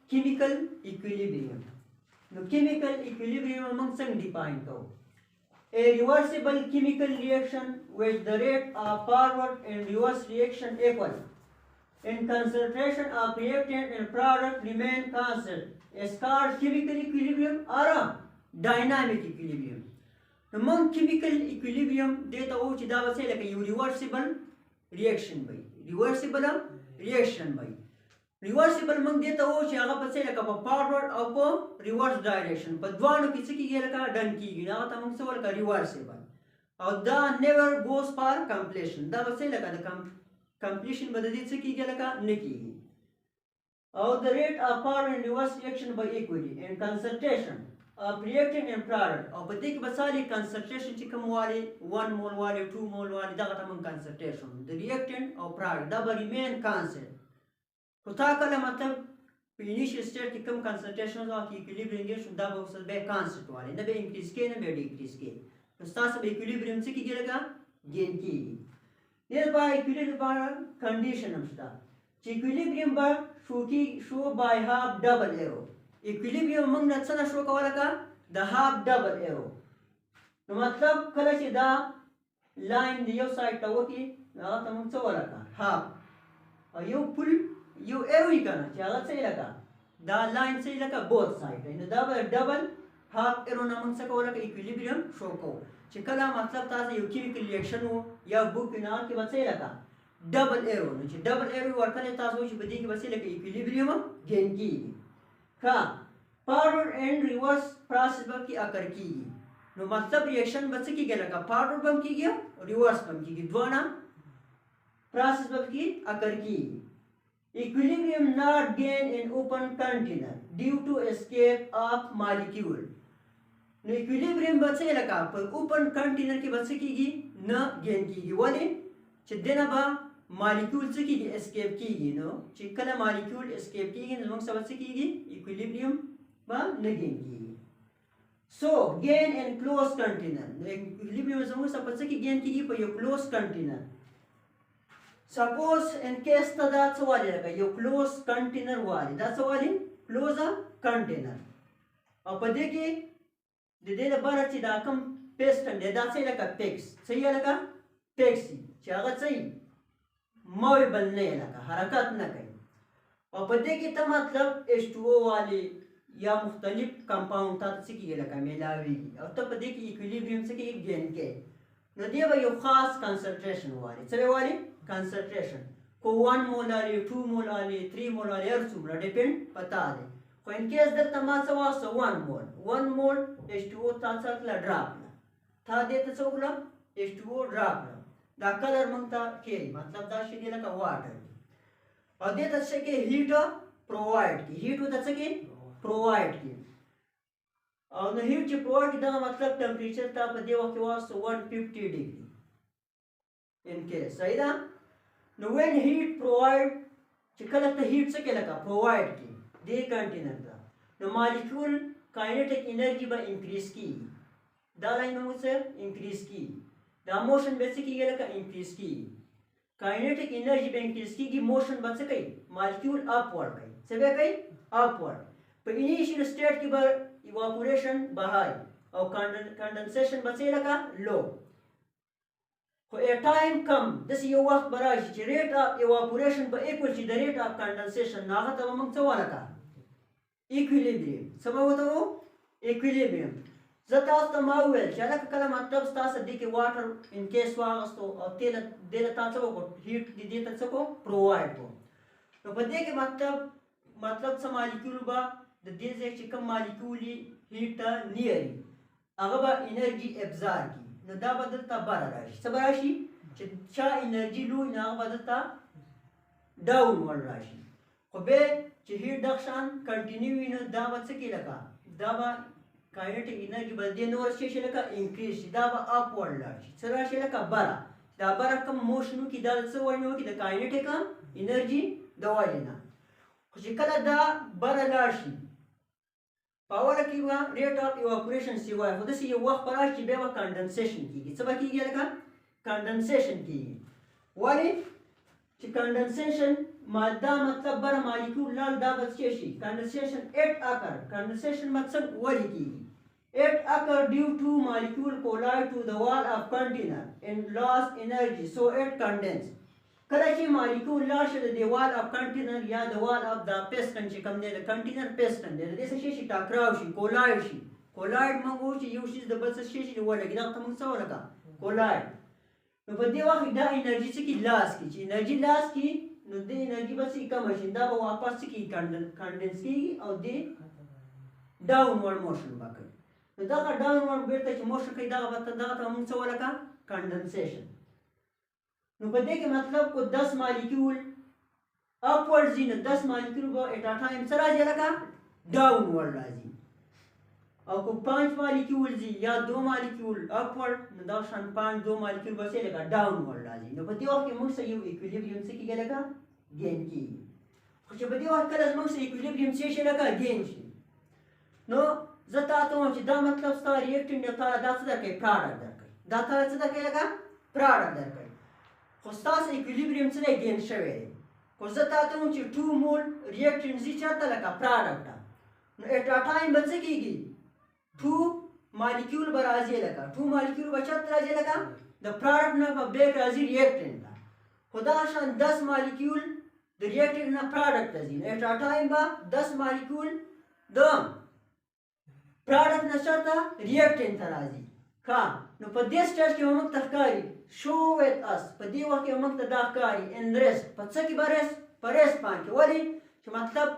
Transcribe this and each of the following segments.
chemical equilibrium. Now chemical equilibrium among some define ko. A reversible chemical reaction with the rate of forward and reverse reaction equal. In concentration of reactant and product remain constant. Is called chemical equilibrium or a dynamic equilibrium. Among chemical equilibrium data ho chi da say like a reversible reaction by reversible reaction by reversible mang data ho chi aga say like a forward or reverse direction but dwanu kisi ki like a done ki na ta mang so like a reversible or the never goes for completion da say like a completion badadi se ki like a neki or the rate of forward and reverse reaction by equally and concentration of reactant and product or patik basali concentration chikam wali 1 mole wali 2 mole wali da tamam concentration the reactant or product da remain constant kuta kala matlab initial state ki kam concentration of equilibrium ge da ba usal be constant wali na be increase ke na be decrease ke to sta sab equilibrium se ki gelega gain ki ये by equilibrium by condition amsta equilibrium by show by half double arrow equilibrium mang na tsana show kawala ka the half double arrow no matlab kala chi da line the side ta woki na ta mang tsawala ka half you pull you arrow kana chaga sai laka da line sai laka both side no da double half arrow na mang sa kawala ka equilibrium show ko chikala matlab ta sa chemical reaction ho ya book na ke ba sai laka double arrow no chi double arrow warkane ta so chi badi ke ba sai laka equilibrium gain ki का forward and reverse process बम की अकर की नो मतलब रिएक्शन बस की गेला का फॉरवर्ड बम की गया रिवर्स बम की दोना प्रोसेस बम की अकर की equilibrium not gain in open container due to escape of molecule no equilibrium बस लगा पर ओपन कंटेनर की बस की न गेन की वाले चिदेना बा मॉलिक्यूल से की एस्केप की नो चिकला मॉलिक्यूल एस्केप की नो सब से की इक्विलिब्रियम बा न गेन की सो गेन इन क्लोज कंटेनर इक्विलिब्रियम से सब से की गेन की पर यो close container suppose in case that's वाले लगा यो क्लोज कंटेनर वाले दैट्स वाले क्लोज कंटेनर अब पदे की दे बारा ची दा कम पेस्ट दे दा से लगा पेक्स सही लगा पेक्सी चागा सही मोय बनने लगा हरकत न करी और पदे की तो मतलब H2O वाले या मुख्तलिफ कंपाउंड था से की लगा मिलावेगी और तो पदे की इक्विलिब्रियम से की गेन के न दिया भाई खास कंसंट्रेशन वाले सभी वाले कंसंट्रेशन को 1 मोल वाले 2 मोल वाले 3 मोल वाले हर सुमरा डिपेंड पता दे को इन केस दर तमासा वास 1 मोल H2O था सकला ड्रॉप था दे तो सकला H2O ड्रॉप दा कलर मंगता के मतलब दा शिदिला का वाटर और दे तसे के हीट प्रोवाइड की हीट होता के प्रोवाइड की और न हीट जो प्रोवाइड की दा मतलब टेंपरेचर ता देवा के वास 150 डिग्री इन केस सही दा नो व्हेन हीट प्रोवाइड चिकला ता हीट से के लगा प्रोवाइड की दे कंटेनर दा नो मॉलिक्यूल काइनेटिक एनर्जी बा इंक्रीज की दा लाइन में से इंक्रीज की द मोशन बेसिकली ये लगा इंक्रीज की काइनेटिक एनर्जी पे इंक्रीज की मोशन बच गई मॉलिक्यूल अपवर्ड गई सबे गई अपवर्ड पर इनिशियल स्टेट की बार इवापोरेशन हाई और कंडेंसेशन बचे लगा लो for a time come this you work baraj rate of evaporation by equal to the rate of condensation na ta mang chawala ka equilibrium sama hota wo equilibrium zata sta mawel chala kala matlab sta sadi ke water in case wa asto tela dela ta chako heat di deta chako provide ko to bade ke मतलब sa molecule ba the this एक चिकम molecule heat near अगबा energy absorb की न दा बदलता बारा राशि सब राशि चा एनर्जी लू ना बदलता डाउनवर्ड राशि खबे च हीट दक्षान कंटिन्यू इन दा बच के लगा दाबा काइनेटिक एनर्जी बदले नो वर्ष लगा इंक्रीज दाबा अपवर्ड राशि सराशि लगा बारा दा बारा कम मोशन की दाल से वनो की द काइनेटिक एनर्जी दवा लेना खुशिकला दा बारा राशि पावर की हुआ रेट ऑफ इवापोरेशन से हुआ है ये वक्त पर आज बेवा कंडेंसेशन की सब की गया लगा कंडेंसेशन की वाली कंडेंसेशन मादा मतलब बर मालिक्यूल लाल दा बचेशी कंडेंसेशन एट अकर कंडेंसेशन मतलब वरी की it occurs due to molecule collide to the wall of container and lost energy so it condense कदा چې molecule لاړ شي د wall of container یا د wall of the piston چې کوم دی د container piston دی د دې څه شي ټاکراو شي collide شي collide موږ وایو چې یو شي د بل څه شي ولګي دا ته موږ څه ولګه collide نو په دې وخت دا انرژي څه کی لاس کی چې انرژي لاس کی نو د انرژي به څه کم شي دا به واپس څه کی کنډنس کیږي او د ډاونورډ موشن وکړي نو دا ډاونورډ بیرته چې موشن کوي دا به دغه ته موږ څه ولګه کنډنسیشن نو په دې کې مطلب کو 10 مالیکول اپورډ ځي نو 10 مالیکول به اټ ا ټایم سره راځي لکه ډاونورډ راځي او کو 5 مالیکول ځي یا 2 مالیکول اپورډ نو دا شان 5 2 مالیکول به څه لکه ډاونورډ راځي نو په دې وخت کې موږ سره یو ایکویلیبریم څه کیږي لکه ګین کیږي خو چې په دې وخت کله موږ سره ایکویلیبریم څه شي لکه ګین شي نو زه تاسو ته چې دا مطلب ستا ریاکټنټ دی تا دا څه درکوي پراډکټ درکوي دا تا څه درکوي لکه پراډکټ درکوي خو ستاسو ایکویلیبریم څه دی ګین شوی دی خو زه تا ته چې 2 مول ریاکټنټ ځي چېرته لکه پراډکټ ته نو اټ ا ټایم به څه کېږي 2 مالیکول به راځي لکه 2 مالیکول به چېرته راځي لکه د پراډکټ نه به بیک راځي ریاکټنټ ته خو دا شان 10 مالیکول د ریاکټنټ نه پراډکټ ته ځي نو اټ ا ټایم به 10 مالیکول د پراډکټ نه چېرته ریاکټنټ ته راځي ښه نو په دې سټیج کې به موږ ته ښکاري شو ویت اس په دې وخت کې به موږ ته دا ښکاري ان ریسټ په څه کې به ریسټ په ریسټ باندې ولې چې مطلب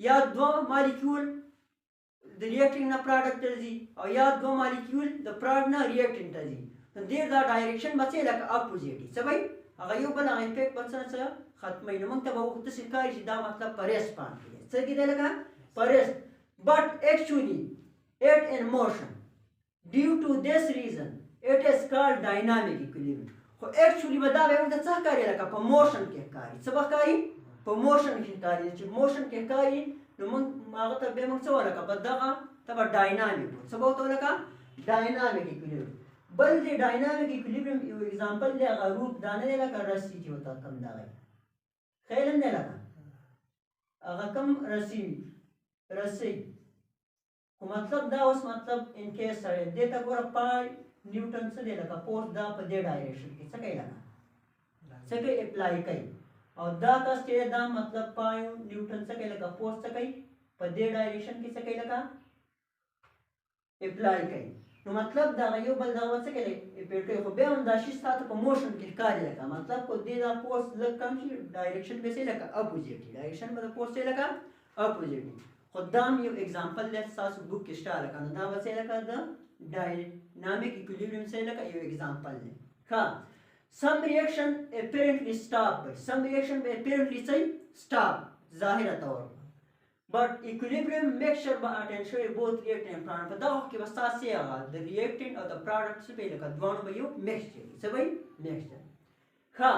یا 2 مالیکول د ریاکټنټ نه پراډکټ ته ځي او یا 2 مالیکول د پراډکټ نه ریاکټنټ ته ځي نو دې دا ډایرکشن به څه لکه اپوزیټ وي څه وایي هغه یو بل هغه افیکټ به څه ختموي نو موږ ته به داسې ښکاري چې دا مطلب په ریسټ باندې دی څه کې دی لکه په ریسټ but actually it in motion due to this reason it is called dynamic equilibrium خو actually به دا به موږ ته څه ښکاري لکه په موشن کې ښکاري څه به ښکاري په موشن کې ښکاري چې موشن کې ښکاري نو موږ هغه ته به موږ څه ولکه په دغه ته به ډاینامیک څه به ورته ولکه ډاینامیک اکویلیبریم بل د ډاینامیک اکویلیبریم یو اگزامپل دی هغه روپ دا نه دی لکه رسي چې ورته کم دغه خیال هم دی لکه هغه کم رسي خو مطلب دا اوس مطلب ان کیس سره دې ته ګوره پای نیوټن څه دی لکه فورس دا په دې ډایرکشن کې څه کوي لکه څه کوي اپلای کوي او دا کس چې دا مطلب پای نیوټن څه کوي لکه فورس څه کوي په دې ډایرکشن کې څه کوي لکه اپلای کوي نو مطلب دا یو بل دا څه کوي اپلای کوي خو بیا هم دا شی ستاسو په موشن کې ښکاري لکه مطلب کو دې دا فورس لږ کم شي ډایرکشن به څه لکه اپوزیټ ډایرکشن به د فورس څه لکه اپوزیټ خو دا یو اگزامپل دی تاسو بک کې شته لکه نو دا به څه لکه د ډاینامیک اکویلیبریم څه لکه یو اگزامپل دی ښه some reaction apparently stop some reaction apparently say stop ظاهره طور but equilibrium makes sure by attention both reactant and product په دا وخت کې بس تاسو هغه د reactant او د product څه په لکه دوه به یو mixture څه وایي mixture ښه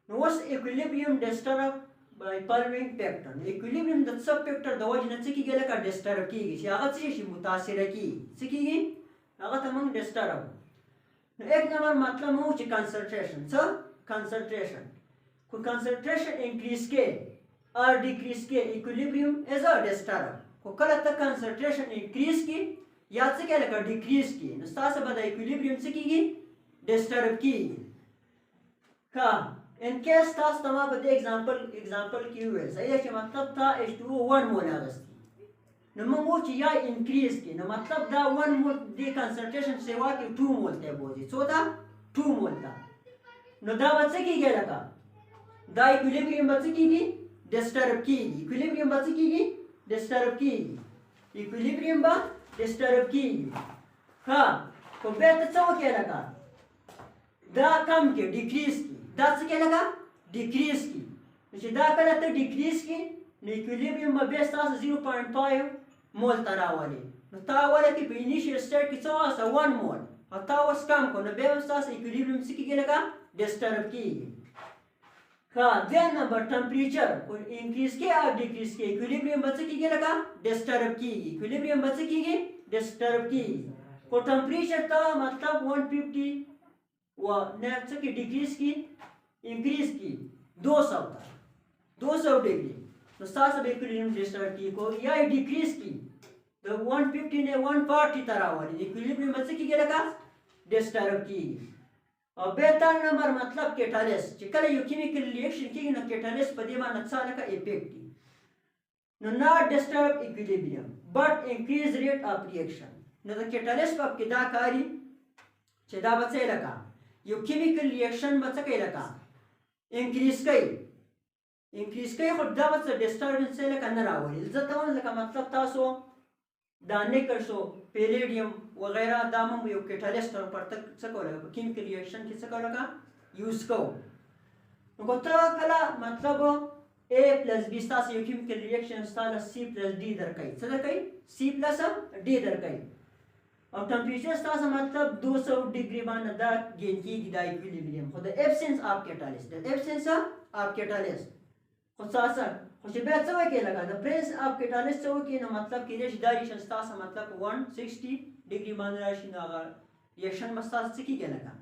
نو اوس equilibrium disturb by following factor equilibrium د سب فیکټر د وجه نه څه کېږي لکه ډسټرب کېږي چې هغه څه شي متاثره کېږي څه کېږي هغه ته موږ ډسټرب نو ایک نمبر مطلب مو چې کنسنټریشن څه کنسنټریشن کو کنسنټریشن انکریز کې or decrease کې equilibrium is a disturb کو کله ته کنسنټریشن انکریز کې یا څه کې لکه ډیکریز کې نو تاسو به د equilibrium څه کېږي ډسټرب کېږي ښه ان کیس تاسو ته ما په دې اگزامپل کې وویل صحیح چې مطلب تا H2O 1 مول اغستی نو موږ وایو چې یا انکریز کې نو مطلب دا 1 مول د کنسنټریشن سیوا کې 2 مول ته بوځي څو ته 2 مول ته نو دا به څه کېږي لکه دا equilibrium به څه کېږي ډسټرب کېږي equilibrium به څه کېږي ډسټرب کېږي equilibrium به ډسټرب کېږي ښه خو بیا ته څه وکړې لکه دا کم کې ډیکریز کې دا څه کې لکه ډیکریز کی چې دا کله ته ډیکریز کی نو اکویلیبریم به بیا ستاسو 0.5 مول ته راولي نو تا اوله کې په انیشیل سټیټ کې څه واسه 1 مول او تا اوس کم کړو نو بیا هم ستاسو اکویلیبریم څه کېږي لکه ډسټرب کېږي ښه دویم نمبر ټمپریچر کو انکریز کې او ډیکریز کې اکویلیبریم به څه کېږي لکه ډسټرب کېږي اکویلیبریم به څه کېږي ډسټرب کېږي کو ټمپریچر ته مطلب 150 و نه څه کې ډیکریز کی انکریز کی 200 ته 200 डिग्री, तो सास अब equilibrium disturb की को या डिक्रीज की तो 150 ने 140 तरह वाली इक्विलिब्रियम बच्चे की गेला का डिस्टर्ब की। और बेहतर नंबर मतलब कैटालिस्ट चिकल यू केमिकल रिएक्शन की न कैटालिस्ट पदेमा नक्साल का इफेक्ट की no not disturb equilibrium but increase rate of reaction no the catalyst of kida kari cheda bache laka you chemical reaction bache kai laka increase kai khudda bache disturbance se laka na rawali zatawan laka matlab taso da nickel so palladium वगैरह दामम यो catalyst और पर तक सको लगा chemical reaction की सको लगा use को गोता कला मतलब A plus B स्टार से chemical reaction star C plus D दर कई सदर कई C plus D दर कई और टेम्परेचर स्टार से मतलब 200 डिग्री बान दा गेन की गिदा equilibrium for the absence of catalyst खुद सासा खुद बेहद सवे के लगा the presence of catalyst सवे के न मतलब कि रेश डायरेक्शन स्टार से मतलब 160 डिग्री बान राशि ना रिएक्शन में स्टार से की के लगा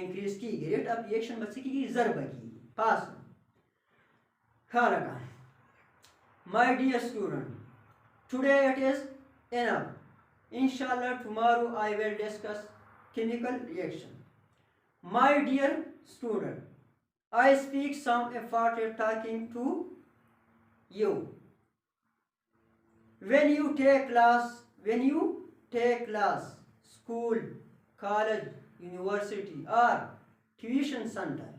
इंक्रीज की रेट ऑफ रिएक्शन में से की ज़रब की पास Khalaga. My dear student, today it is enough. Inshallah, tomorrow I will discuss chemical reaction. My dear student, I speak some important talking to you. When you take class, school, college, university, or tuition center,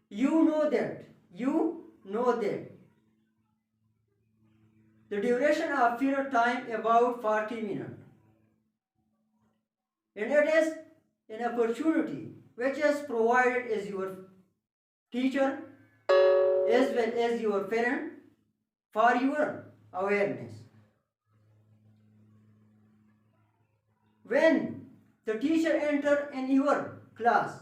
you know that the duration of period time about 40 minutes and it is an opportunity which is provided as your teacher as well as your parent for your awareness. When the teacher enters in your class,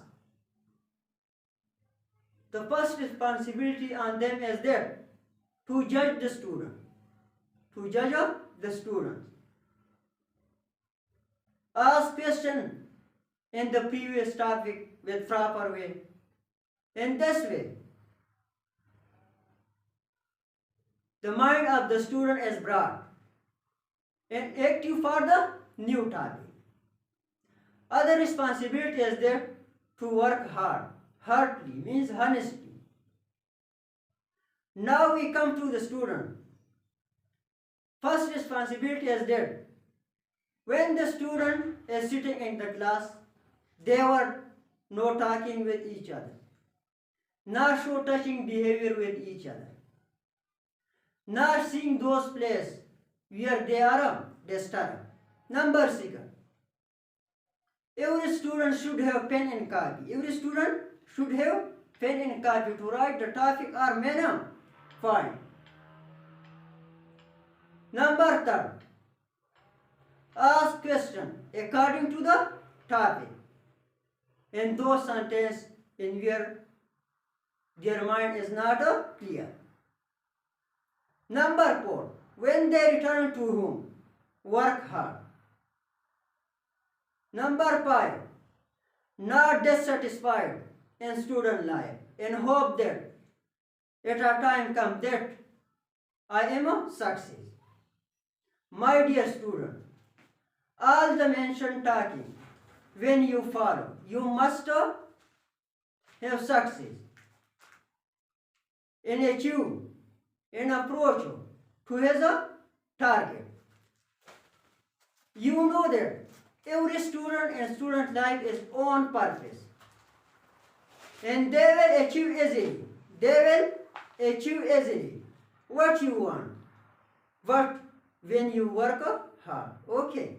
the first responsibility on them is that to judge the student. Ask question in the previous topic with proper way. In this way, the mind of the student is brought and active for the new topic. Other responsibility is there to work hard. Heartily means honestly. Now we come to the student. First responsibility is that when the student is sitting in the class, they were no talking with each other, nor show touching behavior with each other, nor seeing those places where they are disturbed. Number 6. Every student should have pen and copy. Every student should have pen and copy to write the topic or main point. Number 3. Ask question according to the topic in those sentences in where their mind is not clear. Number 4. When they return to home, work hard. Number 5. Not dissatisfied in student life and hope that at a time comes that I am a success. My dear student, all the mentioned talking, when you follow, you must have success and achieve and approach to his target. You know that every student and student life is on purpose and they will achieve easily what you want, but when you work hard. Okay.